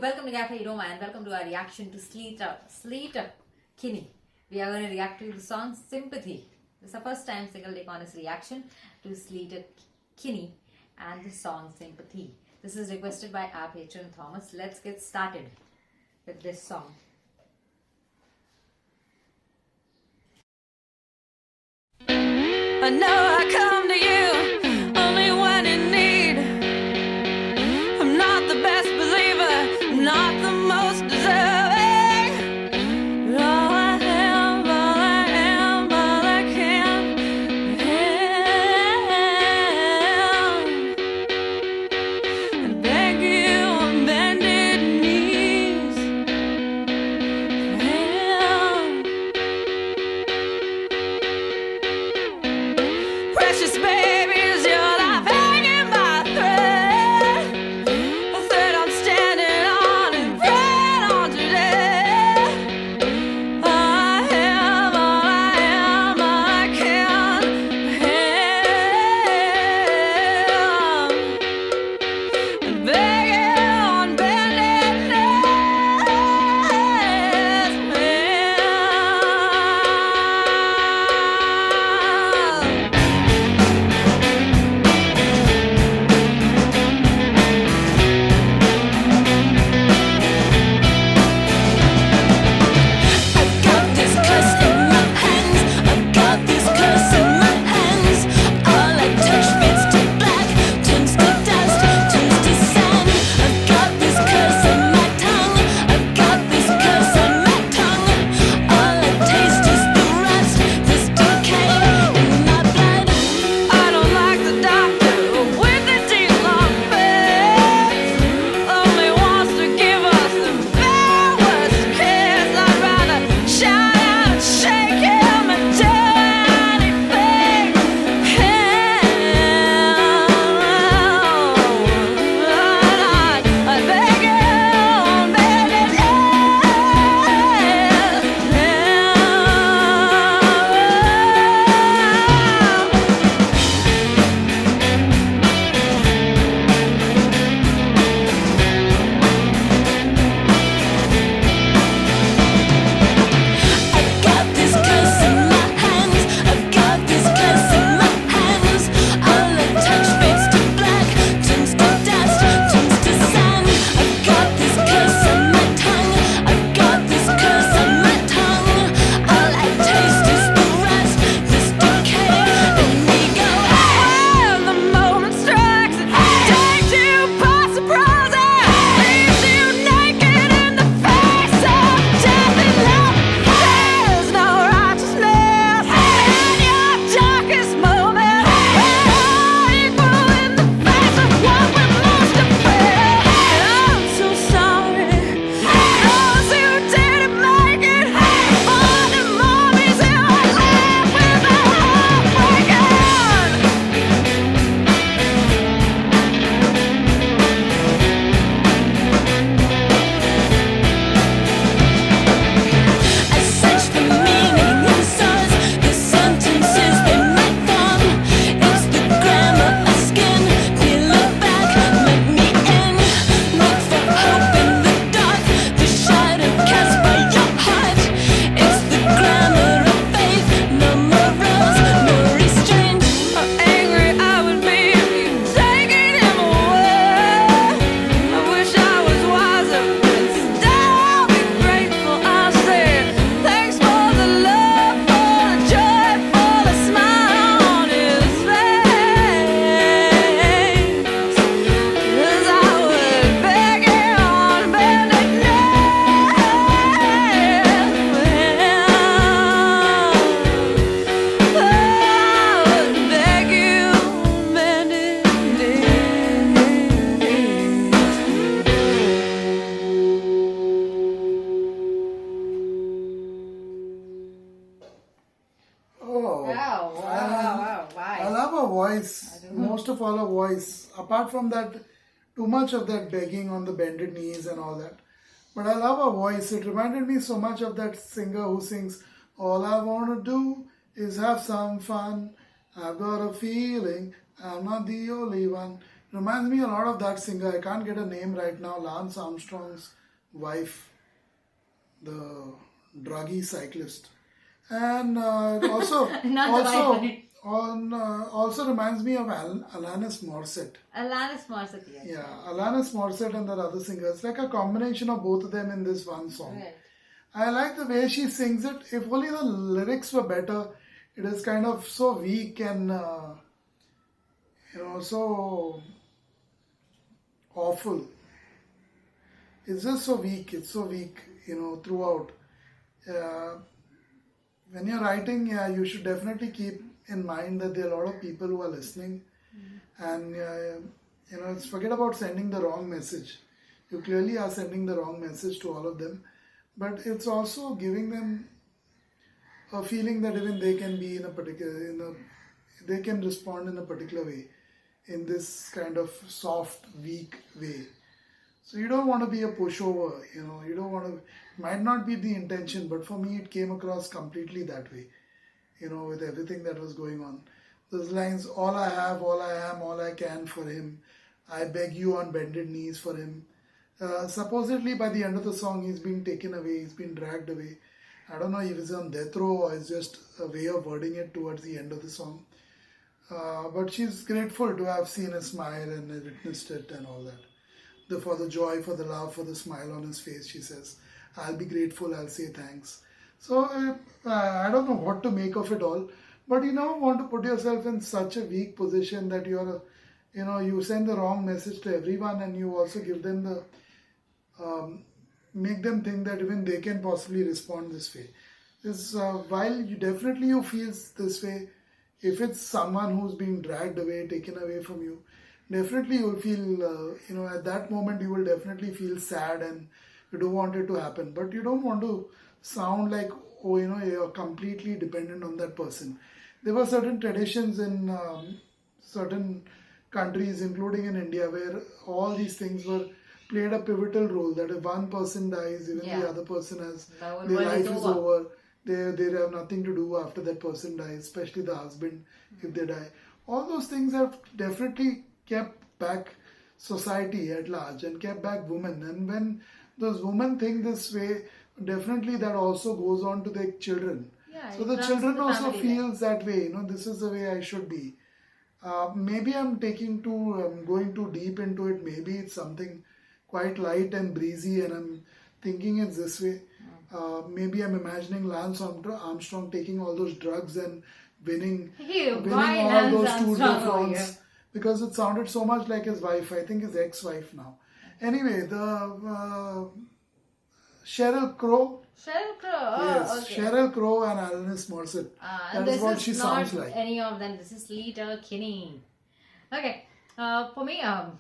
welcome to Cafe Roma and welcome to our reaction to SLEATER KINNEY. We are going to react to the song Sympathy. This is the first time Single Take Honest reaction to SLEATER KINNEY and the song Sympathy. This is requested by our patron Thomas. Let's get started with this song. I know I come to you only when in need. I'm not the best believer, not the most deserving, but all I am, all I can and beg you on bended knees for precious baby, is your life hanging by a thread? A thread I'm standing on and praying on today. I am, all I can and begging on bended I've got this curse in my hands. I've got this curse in my hands. All I touch fades to black, turns to dust, turns to sand. I've got this curse in my tongue. I've got this curse on my tongue. All I taste is the rust, this decay in my blood. I don't like the doctor with the teeth-long face. Only wants to give us the farewest kiss. I'd rather shout out and shake him and tell anything. I beg you on bended I've got this curse in my hands. I've got this curse in my hands. All I touch fades to black, turns to dust, turns to sand. I've got this curse on my tongue. I've got this curse on my tongue. All I taste is the rust, this decay in me go. When the moment strikes, it takes you by surprise and leaves you naked in the face of death and love. There's no righteousness in your darkest moment. Equal in the face of what we must have felt. I'm so sorry, those who didn't make it. For the moments who I left with a heartbreaking. I search for meaning in stars, the sentences they might form. It's the grammar of skin. Peel it back, let me in. Look for hope in the dark, the shadow cast by your heart. It's the grammar of faith, no morals, no restraint. How angry I would be if you'd taken him away. I wish I was wiser, but still I'll be grateful. I'll say thanks for the love, for the joy, for the smile on his face. 'Cause I would beg him on bended knees for him. I would beg you on bended Oh, Wow. I Why? love her voice. I don't know. Most of all, her voice. Apart from that, too much of that begging on the bended knees and all that. But I love her voice. It reminded me so much of that singer who sings, "All I want to do is have some fun. I've got a feeling I'm not the only one. Reminds me a lot of that singer. I can't get a name right now. Lance Armstrong's wife, the druggy cyclist, and also Not the also right one. also reminds me of Alanis Morissette. Alanis Morissette, yes. Yeah, Alanis Morissette and that other singer. It's like a combination of both of them in this one song. Right. I like the way she sings it. If only the lyrics were better. It is kind of so weak and so awful. It's just so weak. It's so weak, throughout. When you're writing, you should definitely keep in mind that there are a lot of people who are listening, and forget about sending the wrong message. You clearly are sending the wrong message to all of them, but it's also giving them a feeling that even they can be they can respond in a particular way, in this kind of soft, weak way. So you don't want to be a pushover, you don't want to, it might not be the intention, but for me it came across completely that way, with everything that was going on. Those lines, all I have, all I am, all I can for him, I beg you on bended knees for him. Supposedly by the end of the song he's been taken away, he's been dragged away. I don't know if it's on death row or it's just a way of wording it towards the end of the song. But she's grateful to have seen his smile and witnessed it and all that. For the joy, for the love, for the smile on his face, she says, I'll be grateful, I'll say thanks. So I don't know what to make of it all, but you don't want to put yourself in such a weak position that you send the wrong message to everyone, and you also give them make them think that even they can possibly respond this way. While you feel this way, if it's someone who's being dragged away, taken away from you, definitely you'll feel, at that moment you will definitely feel sad and you don't want it to happen. But you don't want to sound like, you're completely dependent on that person. There were certain traditions in certain countries, including in India, where all these things played a pivotal role. That if one person dies, even the other person their life is over. They have nothing to do after that person dies, especially the husband if they die. All those things have definitely kept back society at large and kept back women. And when those women think this way, definitely that also goes on to their children. Yeah, so the children also feels that way. This is the way I should be. Maybe I'm going too deep into it. Maybe it's something quite light and breezy, and I'm thinking it's this way. Maybe I'm imagining Lance Armstrong taking all those drugs and winning all those Tour de France, because it sounded so much like his wife. I think his ex-wife now. Anyway, the Sheryl Crow. Sheryl Crow. Yes, Okay. Sheryl Crow and Alanis Morissette. That is what she sounds like. Any of them. This is SLEATER KINNEY. Okay. For me, I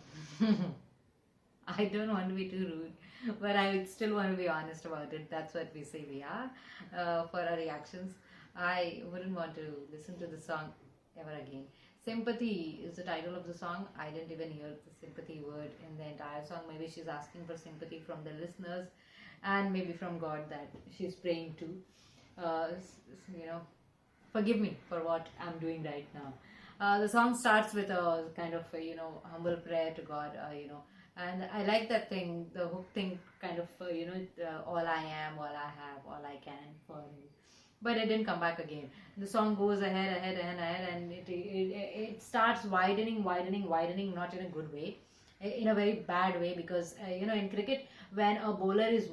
don't want to be too rude, but I would still want to be honest about it. That's what we say we are for our reactions. I wouldn't want to listen to the song ever again. Sympathy is the title of the song. I didn't even hear the sympathy word in the entire song. Maybe she's asking for sympathy from the listeners and maybe from God that she's praying to. Forgive me for what I'm doing right now. The song starts with a kind of humble prayer to God, and I like that thing, the hook thing, kind of all I am, all I have, all I can for him. But it didn't come back again. The song goes ahead, and it starts widening, not in a good way, in a very bad way, because in cricket, when a bowler is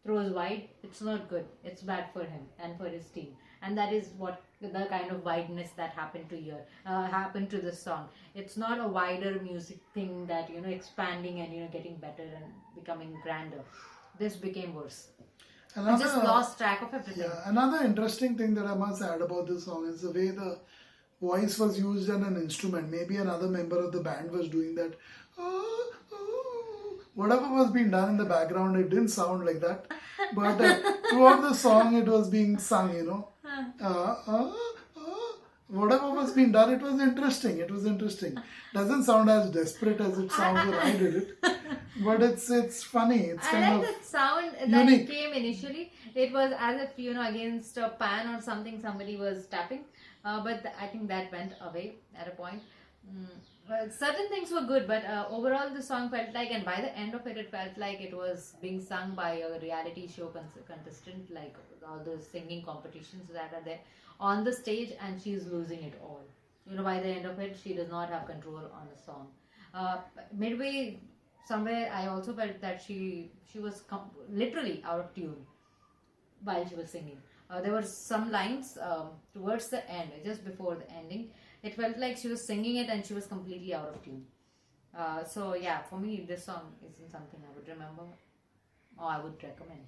throws wide, it's not good. It's bad for him and for his team. And that is what the kind of wideness that happened to this song. It's not a wider music thing that expanding and getting better and becoming grander. This became worse. I just lost track of everything. Yeah, another interesting thing that I must add about this song is the way the voice was used as an instrument. Maybe another member of the band was doing that. Whatever was being done in the background, it didn't sound like that. But throughout the song, it was being sung, whatever was being done, it was interesting. Doesn't sound as desperate as it sounds when I did it. But it's funny. It's kind I of like that sound unique. that came initially. It was as if, against a pan or something, somebody was tapping. But I think that went away at a point. Well, certain things were good, but overall the song felt like, and by the end of it, it felt like it was being sung by a reality show contestant, like all those singing competitions that are there on the stage, and she's losing it all. You know, by the end of it, she does not have control on the song. Midway, somewhere, I also felt that she was literally out of tune while she was singing. There were some lines towards the end, just before the ending. It felt like she was singing it and she was completely out of tune. So yeah, for me, this song isn't something I would remember or I would recommend.